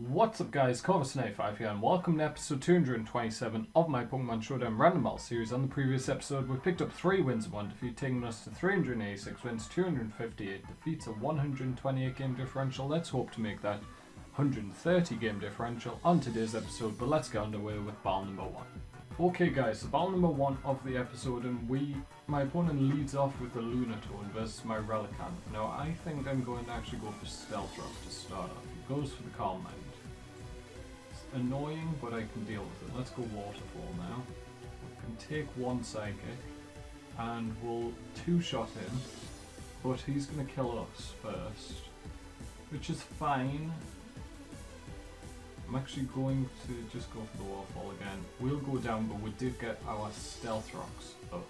What's up guys, Corvus95 here and welcome to episode 227 of my Pokémon Showdown Random series. On the previous episode we picked up 3 wins and 1 defeat, taking us to 386 wins, 258 defeats, a 128 game differential. Let's hope to make that 130 game differential on today's episode, but let's get underway with battle number 1. Okay guys, so battle number 1 of the episode, and my opponent leads off with the Lunatone versus my Relicanth. Now I think I'm going to actually go for Stealth Rock to start off. He goes for the Calm Mind. Annoying, but I can deal with it. Let's go Waterfall now. We can take one Psychic and we'll two-shot him, but he's going to kill us first, which is fine. I'm actually going to just go for the Waterfall again. We'll go down, but we did get our Stealth Rocks up,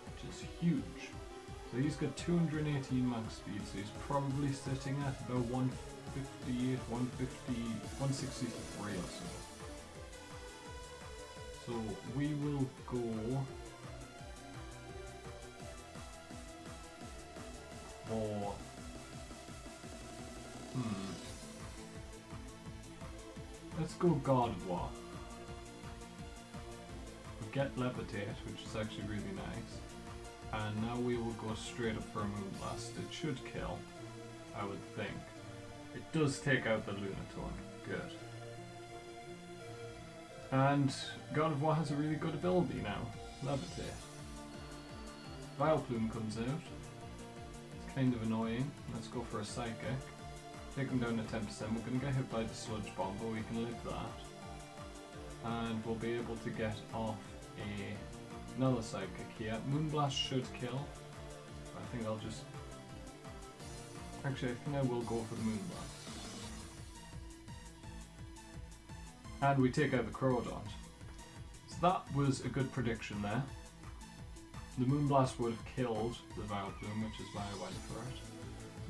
which is huge. So he's got 218 max speed, so he's probably sitting at about 158, 150, 163 or so. So we will go for let's go Gardevoir. We get Levitate, which is actually really nice. And now we will go straight up for a Moonblast. It should kill, I would think. It does take out the Lunatone. Good. And Gardevoir has a really good ability now. Levitate. Vileplume comes out. It's kind of annoying. Let's go for a Psychic. Take him down to 10%. We're going to get hit by the Sludge Bomb, but we can live that. And we'll be able to get off another Psychic here. Moonblast should kill. I think I'll just... Actually, I think I will go for the Moonblast. And we take out the Crawdont. So that was a good prediction there. The Moonblast would have killed the Vileplume, which is why I went for it.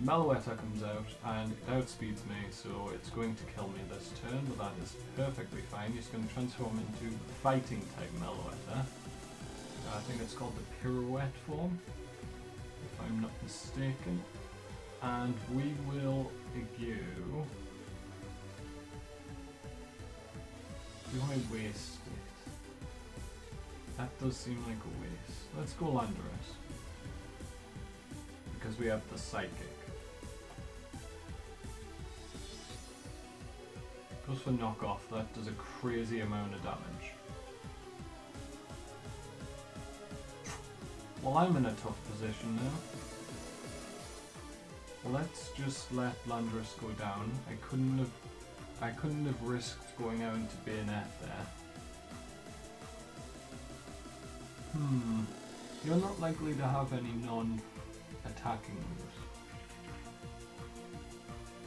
Meloetta comes out and it outspeeds me, so it's going to kill me this turn, but that is perfectly fine. He's going to transform into Fighting type Meloetta. I think it's called the Pirouette form, if I'm not mistaken. And we will go... Do I waste it? That does seem like a waste. Let's go Landorus, because we have the Psychic. Goes for Knockoff, that does a crazy amount of damage. Well, I'm in a tough position now. Let's just let Landorus go down. I couldn't have risked going out into Bayonet there. You're not likely to have any non-attacking moves.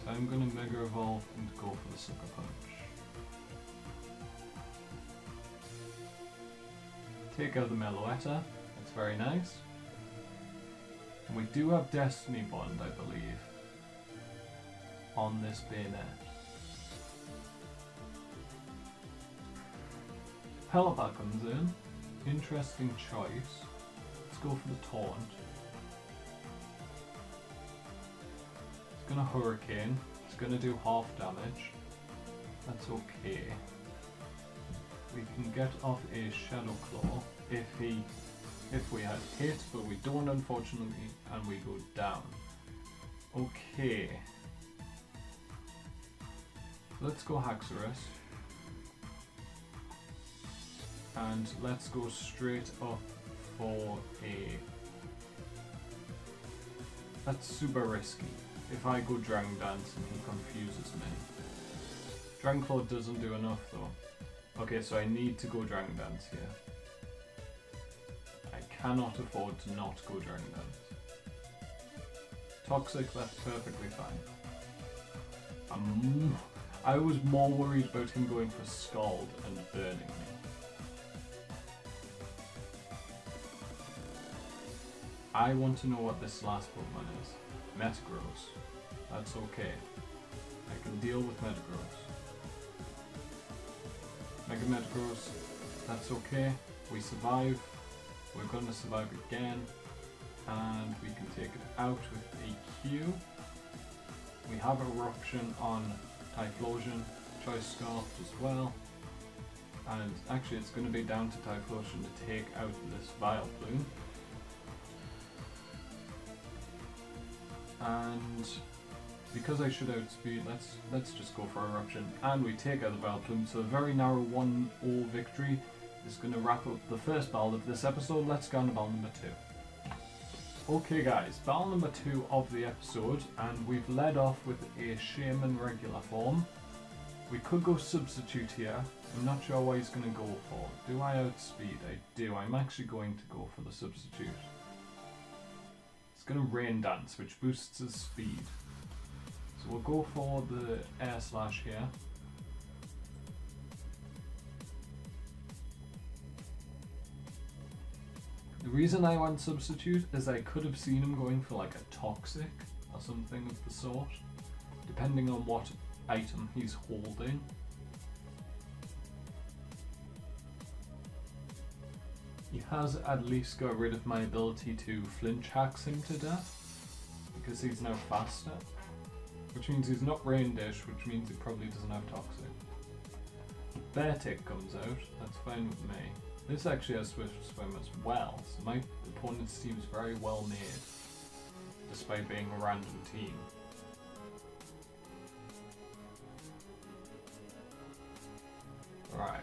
So I'm going to Mega Evolve and go for the Sucker Punch. Take out the Meloetta. That's very nice. And we do have Destiny Bond, I believe, on this Bayonet. Pelipper comes in. Interesting choice. Let's go for the Taunt. It's gonna Hurricane. It's gonna do half damage. That's okay. We can get off a Shadow Claw if we had hit, but we don't, unfortunately, and we go down. Okay. Let's go Haxorus. And let's go straight up for a... That's super risky. If I go Dragon Dance and he confuses me. Dragon Claw doesn't do enough though. Okay, so I need to go Dragon Dance here. I cannot afford to not go Dragon Dance. Toxic, that's perfectly fine. I was more worried about him going for Scald and burning me. I want to know what this last Pokemon is. Metagross. That's okay. I can deal with Metagross. Mega Metagross. That's okay. We survive. We're going to survive again. And we can take it out with a Q. We have Eruption on Typhlosion, Choice Scarf as well. And actually it's going to be down to Typhlosion to take out this Vileplume. And because I should outspeed, let's just go for Eruption. And we take out the Vileplume, so a very narrow 1-0 victory is going to wrap up the first battle of this episode. Let's go on to battle number 2. Okay guys, battle number 2 of the episode, and we've led off with a Shaman regular form. We could go Substitute here. I'm not sure what he's going to go for. Do I outspeed? I do. I'm actually going to go for the Substitute. It's going to Rain Dance, which boosts his speed. So we'll go for the Air Slash here. The reason I went Substitute is I could have seen him going for like a Toxic or something of the sort, depending on what item he's holding. He has at least got rid of my ability to flinch hacks him to death, because he's now faster, which means he's not Rain Dish, which means he probably doesn't have Toxic. Bear Tick comes out, that's fine with me. This actually has Swift Swim as well, so my opponent's team is very well made, despite being a random team. Right,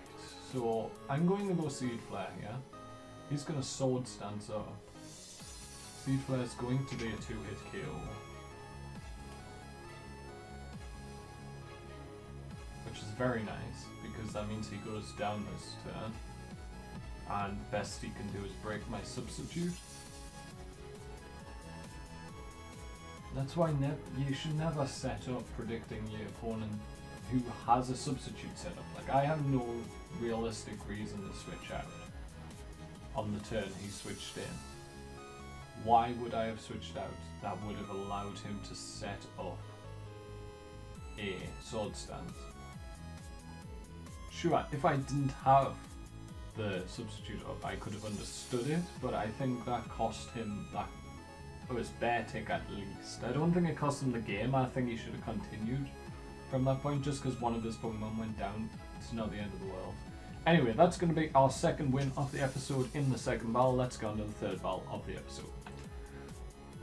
so I'm going to go Seed Flare here. He's going to Sword Stance up. Seed Flare is going to be a 2-hit KO. Which is very nice, because that means he goes down this turn. And the best he can do is break my Substitute. That's why you should never set up predicting your opponent who has a Substitute set up. Like, I have no realistic reason to switch out on the turn he switched in. Why would I have switched out? That would have allowed him to set up a Sword Stance. Sure, if I didn't have the Substitute up, I could have understood it, but I think that cost him that. It was Bear Tick at least. I don't think it cost him the game. I think he should have continued from that point, just because one of his Pokemon went down. It's not the end of the world. Anyway, that's going to be our second win of the episode in the second battle. Let's go on to the third battle of the episode.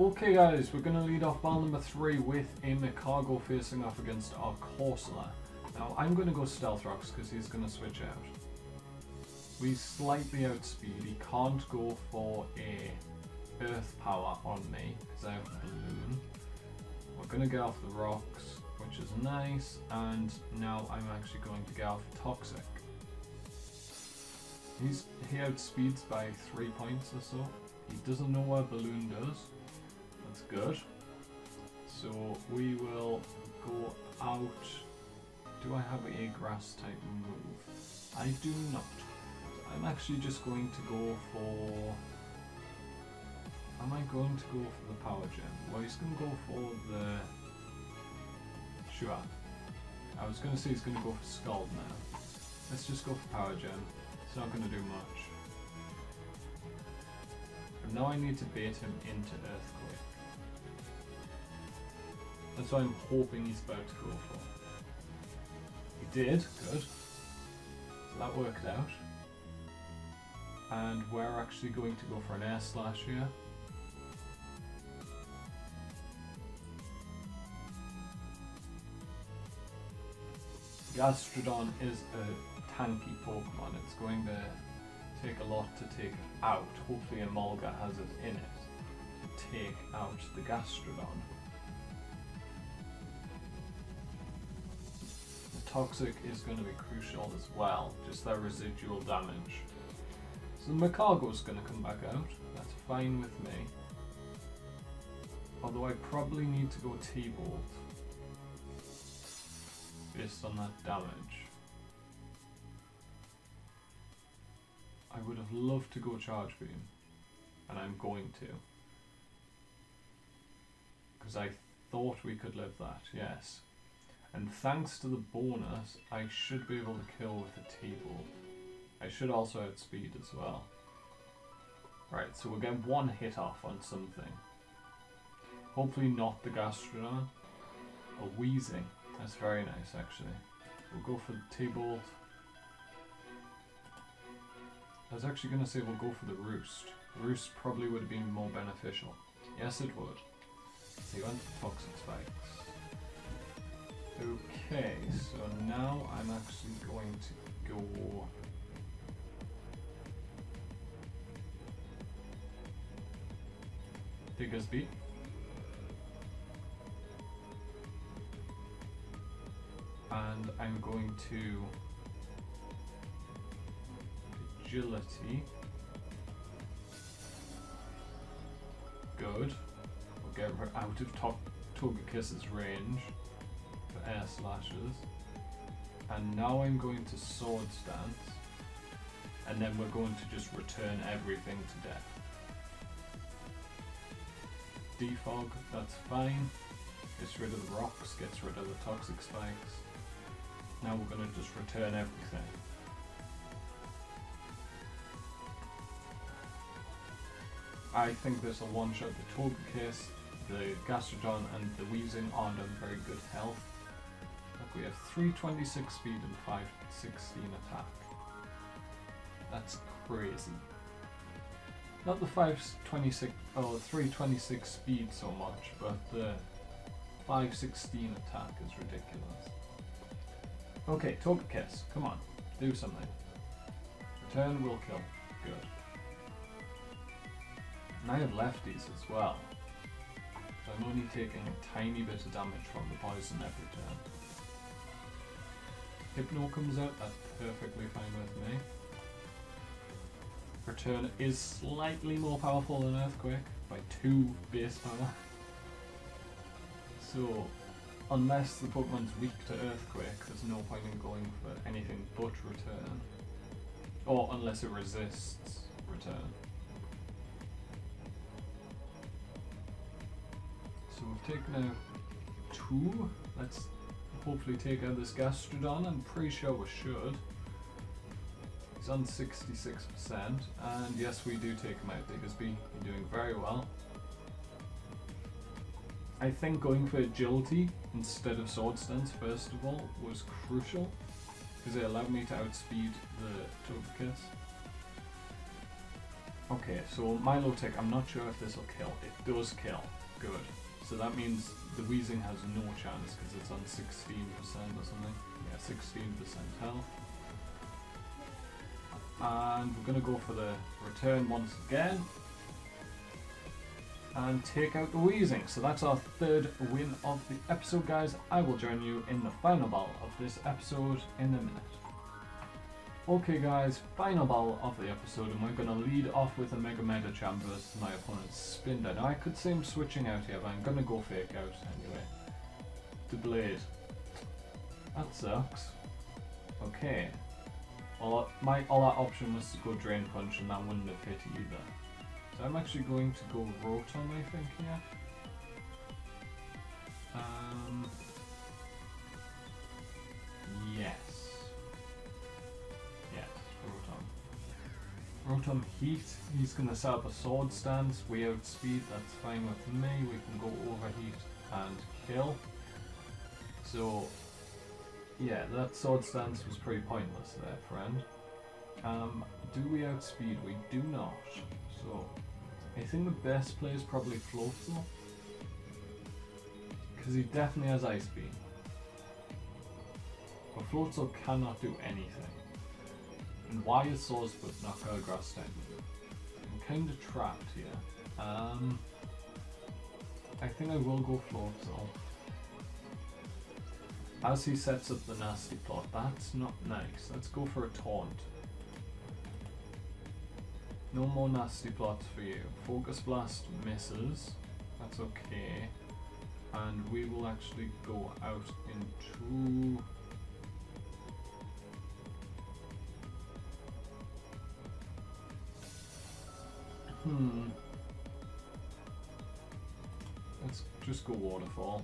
Okay guys, we're going to lead off battle number 3 with a Macargo facing off against our Corsola. Now I'm going to go Stealth Rocks because he's going to switch out. We slightly outspeed. He can't go for a Earth Power on me because I have a Balloon. We're going to get off the Rocks, which is nice, and now I'm actually going to get off Toxic. He outspeeds by 3 points or so. He doesn't know what Balloon does. That's good. So we will go out. Do I have a Grass type move? I do not. I'm actually just going to go for... Am I going to go for the Power Gem? Well, he's going to go for the... Sure. I was going to say he's going to go for Scald now. Let's just go for Power Gem. It's not going to do much. But now I need to bait him into Earthquake. That's what I'm hoping he's about to go for. He did, good. So that worked out. And we're actually going to go for an Air Slash here. Gastrodon is a tanky Pokemon. It's going to take a lot to take it out. Hopefully Emolga has it in it to take out the Gastrodon. The Toxic is going to be crucial as well, just that residual damage. So the Macargo's going to come back out. That's fine with me. Although I probably need to go T-Bolt based on that damage. I would have loved to go Charge Beam, and I'm going to. Because I thought we could live that, yes. And thanks to the bonus, I should be able to kill with a T-Bolt. I should also outspeed as well. Right, so we'll get one hit off on something. Hopefully not the Gastrodon. A Weezing. That's very nice, actually. We'll go for the T-Bolt. I was actually going to say we'll go for the Roost. Roost probably would have been more beneficial. Yes, it would. So he went for Toxic Spikes. Okay, so now I'm actually going to go... Diggersby. And I'm going to Agility. Good. We'll get out of Togekiss' range for air slashes. And now I'm going to Sword Stance. And then we're going to just return everything to death. Defog, that's fine. Gets rid of the rocks, gets rid of the Toxic Spikes. Now we're going to just return everything. I think this will one-shot the Togekiss, the Gastrodon and the Weezing aren't on very good health. Look, we have 326 speed and 516 attack. That's crazy. Not the 526 or 326 speed so much, but the 516 attack is ridiculous. Okay, Togekiss, come on, do something. Return will kill. Good. And I have lefties as well, so I'm only taking a tiny bit of damage from the poison every turn. Hypno comes out, that's perfectly fine with me. Return is slightly more powerful than Earthquake, by 2 base power. So, unless the Pokemon's weak to Earthquake, there's no point in going for anything but Return. Or unless it resists Return. So we've taken out 2. Let's hopefully take out this Gastrodon. I'm pretty sure we should. He's on 66%. And yes, we do take him out. Diggersby, you're doing very well. I think going for Agility instead of Sword Stance first of all was crucial, because it allowed me to outspeed the Togekiss. Okay, so Milotech, I'm not sure if this will kill. It does kill. Good. So that means the Weezing has no chance because it's on 16% or something. Yeah, 16% health. And we're going to go for the Return once again. And take out the Weezing. So that's our 3rd win of the episode, guys. I will join you in the final battle of this episode in a minute. Okay guys, final battle of the episode, and we're going to lead off with a Mega Medicham versus my opponent's Spinda. Now I could say I'm switching out here, but I'm going to go Fake Out anyway. To Blade. That sucks. Okay. Well, my other option was to go Drain Punch, and that wouldn't have hit either. So I'm actually going to go Rotom, I think, here. Yes. Yes, Rotom. Rotom Heat, he's going to set up a Sword Stance, we outspeed, that's fine with me. We can go Overheat and kill. So, yeah, that Sword Stance was pretty pointless there, friend. Do we outspeed? We do not. So, I think the best play is probably Floatzel, because he definitely has Ice Beam. But Floatzel cannot do anything. And why is Swordsfoot not got a Grass type? I'm kind of trapped here. I think I will go Floatzel. As he sets up the Nasty Plot, that's not nice. Let's go for a Taunt. No more Nasty Plots for you. Focus Blast misses. That's okay. And we will actually go out into... Let's just go Waterfall.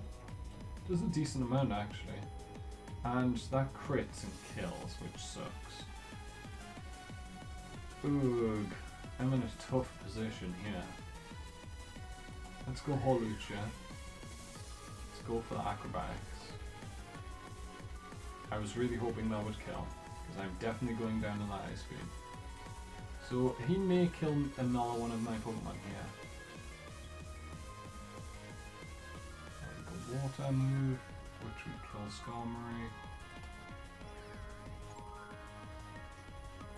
Does a decent amount actually. And that crits and kills, which sucks. Ugh. I'm in a tough position here. Let's go Holucha. Let's go for the Acrobatics. I was really hoping that would kill, because I'm definitely going down to that ice beam. So he may kill another one of my Pokemon here. Like a water move, which would kill Skarmory.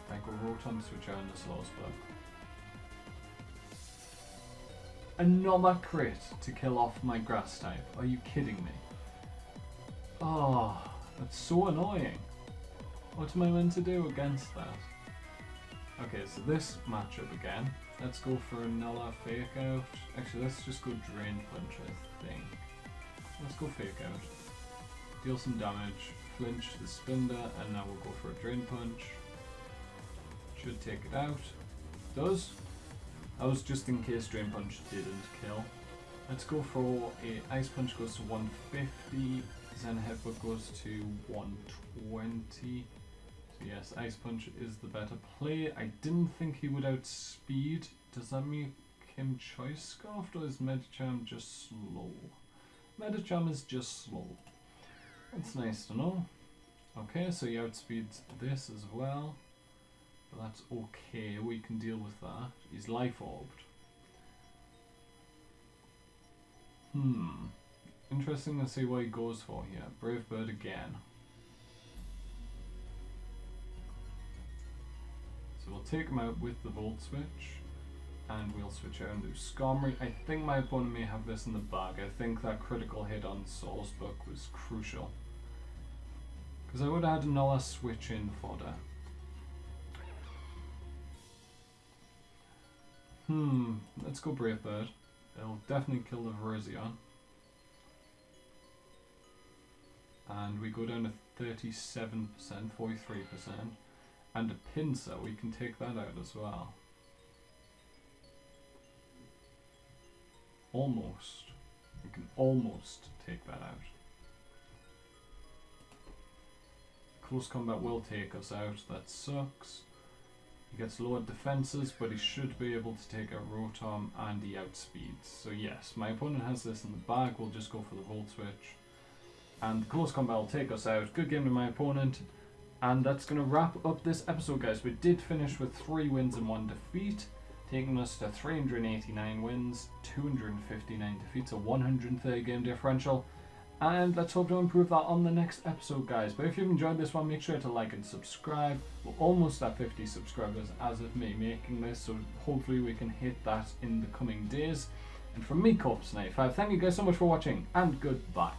I go Rotom, switch out into Slowsburg. Another crit to kill off my grass type. Are you kidding me? Oh, that's so annoying. What am I meant to do against that? Okay, so this matchup again. Let's go for another Fake Out. Actually, let's just go Drain Punch, I think. Let's go Fake Out. Deal some damage, flinch the Spinda, and now we'll go for a Drain Punch. Should take it out. Does. That was just in case Drain Punch didn't kill. Let's go for a Ice Punch goes to 150, Zen Headbutt goes to 120. So yes, Ice Punch is the better play. I didn't think he would outspeed. Does that make him Choice Scarfed, or is Medicham just slow? Medicham is just slow. That's nice to know. Okay, so he outspeeds this as well. But that's okay, we can deal with that. He's Life Orbed. Interesting to see what he goes for here. Brave Bird again. So we'll take him out with the Volt Switch. And we'll switch out into Skarmory. I think my opponent may have this in the bag. I think that critical hit on Salzburg was crucial. Because I would have had another switch in fodder. Let's go Brave Bird. It'll definitely kill the Virizion. And we go down to 37%, 43%. And a Pinsir, we can take that out as well. Almost. We can almost take that out. Close combat will take us out, that sucks. He gets lowered defenses, but he should be able to take out Rotom and he outspeeds. So yes, my opponent has this in the bag, we'll just go for the Volt Switch. And close combat will take us out. Good game to my opponent. And that's going to wrap up this episode, guys. We did finish with 3 wins and 1 defeat, taking us to 389 wins, 259 defeats, a 130 game differential. And let's hope to improve that on the next episode, guys. But if you've enjoyed this one, make sure to like and subscribe. We're almost at 50 subscribers as of me making this, so hopefully we can hit that in the coming days. And from me, Corpse95, thank you guys so much for watching, and goodbye.